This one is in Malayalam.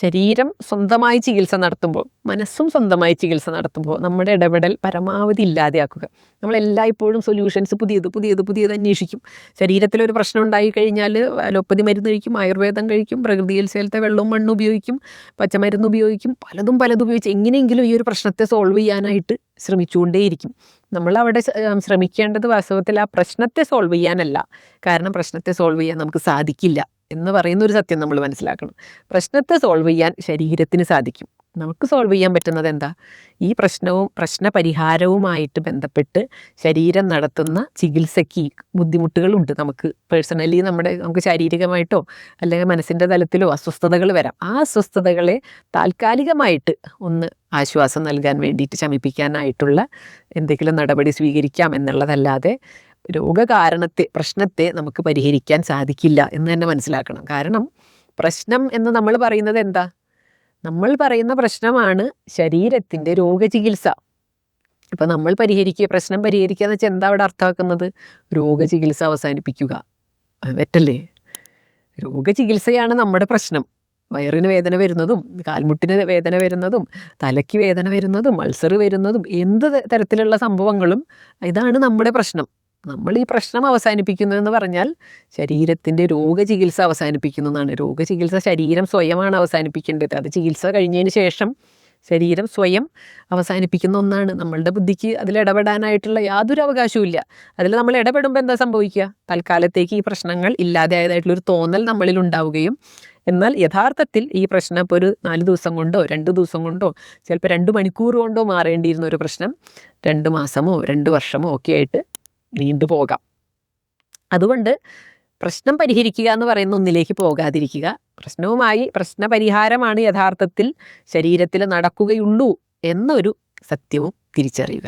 ശരീരം സ്വന്തമായി ചികിത്സ നടത്തുമ്പോൾ, മനസ്സും സ്വന്തമായി ചികിത്സ നടത്തുമ്പോൾ നമ്മുടെ ഇടപെടൽ പരമാവധി ഇല്ലാതെയാക്കുക. നമ്മളെല്ലായ്പ്പോഴും സൊല്യൂഷൻസ് പുതിയത് അന്വേഷിക്കും. ശരീരത്തിലൊരു പ്രശ്നം ഉണ്ടായി കഴിഞ്ഞാൽ അലോപ്പതി മരുന്ന് കഴിക്കും, ആയുർവേദം കഴിക്കും, പ്രകൃതി ചികിത്സയിലത്തെ വെള്ളവും മണ്ണും ഉപയോഗിക്കും, പച്ചമരുന്ന് ഉപയോഗിക്കും, പലതും ഉപയോഗിച്ച് എങ്ങനെയെങ്കിലും ഈ ഒരു പ്രശ്നത്തെ സോൾവ് ചെയ്യാനായിട്ട് ശ്രമിച്ചുകൊണ്ടേയിരിക്കും. നമ്മളവിടെ ശ്രമിക്കേണ്ടത് വാസ്തവത്തിൽ ആ പ്രശ്നത്തെ സോൾവ് ചെയ്യാനല്ല. കാരണം പ്രശ്നത്തെ സോൾവ് ചെയ്യാൻ നമുക്ക് സാധിക്കില്ല എന്ന് പറയുന്നൊരു സത്യം നമ്മൾ മനസ്സിലാക്കണം. പ്രശ്നത്തെ സോൾവ് ചെയ്യാൻ ശരീരത്തിന് സാധിക്കും. നമുക്ക് സോൾവ് ചെയ്യാൻ പറ്റുന്നത് എന്താ? ഈ പ്രശ്നപരിഹാരവുമായിട്ട് ബന്ധപ്പെട്ട് ശരീരം നടത്തുന്ന ചികിത്സയ്ക്ക് ബുദ്ധിമുട്ടുകളുണ്ട്. നമുക്ക് പേഴ്സണലി നമുക്ക് ശാരീരികമായിട്ടോ അല്ലെങ്കിൽ മനസ്സിൻ്റെ തലത്തിലോ അസ്വസ്ഥതകൾ വരാം. ആ അസ്വസ്ഥതകളെ താൽക്കാലികമായിട്ട് ഒന്ന് ആശ്വാസം നൽകാൻ വേണ്ടിയിട്ട് ശമിപ്പിക്കാനായിട്ടുള്ള എന്തെങ്കിലും നടപടി സ്വീകരിക്കാം എന്നുള്ളതല്ലാതെ പ്രശ്നത്തെ നമുക്ക് പരിഹരിക്കാൻ സാധിക്കില്ല എന്ന് തന്നെ മനസ്സിലാക്കണം. കാരണം പ്രശ്നം എന്ന് നമ്മൾ പറയുന്നത് എന്താ? നമ്മൾ പറയുന്ന പ്രശ്നമാണ് ശരീരത്തിൻ്റെ രോഗചികിത്സ. ഇപ്പം നമ്മൾ പ്രശ്നം പരിഹരിക്കുക എന്ന് വെച്ചാൽ എന്താ അവിടെ അർത്ഥമാക്കുന്നത്? രോഗചികിത്സ അവസാനിപ്പിക്കുക, തെറ്റല്ലേ? രോഗചികിത്സയാണ് നമ്മുടെ പ്രശ്നം. വയറിന് വേദന വരുന്നതും, കാൽമുട്ടിന് വേദന വരുന്നതും, തലയ്ക്ക് വേദന വരുന്നതും, അൾസർ വരുന്നതും, എന്ത് തരത്തിലുള്ള സംഭവങ്ങളും ഇതാണ് നമ്മുടെ പ്രശ്നം. നമ്മൾ ഈ പ്രശ്നം അവസാനിപ്പിക്കുന്നതെന്ന് പറഞ്ഞാൽ ശരീരത്തിൻ്റെ രോഗചികിത്സ അവസാനിപ്പിക്കുന്നതാണ്. രോഗചികിത്സ ശരീരം സ്വയമാണ് അവസാനിപ്പിക്കേണ്ടത്. അത് ചികിത്സ കഴിഞ്ഞതിന് ശേഷം ശരീരം സ്വയം അവസാനിപ്പിക്കുന്ന ഒന്നാണ്. നമ്മളുടെ ബുദ്ധിക്ക് അതിലിടപെടാനായിട്ടുള്ള യാതൊരു അവകാശവും ഇല്ല. അതിൽ നമ്മൾ ഇടപെടുമ്പോൾ എന്താ സംഭവിക്കുക? തൽക്കാലത്തേക്ക് ഈ പ്രശ്നങ്ങൾ ഇല്ലാതായതായിട്ടുള്ളൊരു തോന്നൽ നമ്മളിൽ ഉണ്ടാവുകയും, എന്നാൽ യഥാർത്ഥത്തിൽ ഈ പ്രശ്നം ഇപ്പോൾ ഒരു 4 ദിവസം കൊണ്ടോ 2 ദിവസം കൊണ്ടോ ചിലപ്പോൾ 2 മണിക്കൂർ കൊണ്ടോ മാറേണ്ടിയിരുന്ന ഒരു പ്രശ്നം 2 മാസമോ 2 വർഷമോ ഒക്കെ ആയിട്ട് നീണ്ടുപോകാം. അതുകൊണ്ട് പ്രശ്നം പരിഹരിക്കുക എന്ന് പറയുന്ന ഒന്നിലേക്ക് പോകാതിരിക്കുക. പ്രശ്നപരിഹാരമാണ് യഥാർത്ഥത്തിൽ ശരീരത്തിൽ നടക്കുകയുള്ളൂ എന്നൊരു സത്യവും തിരിച്ചറിയുക.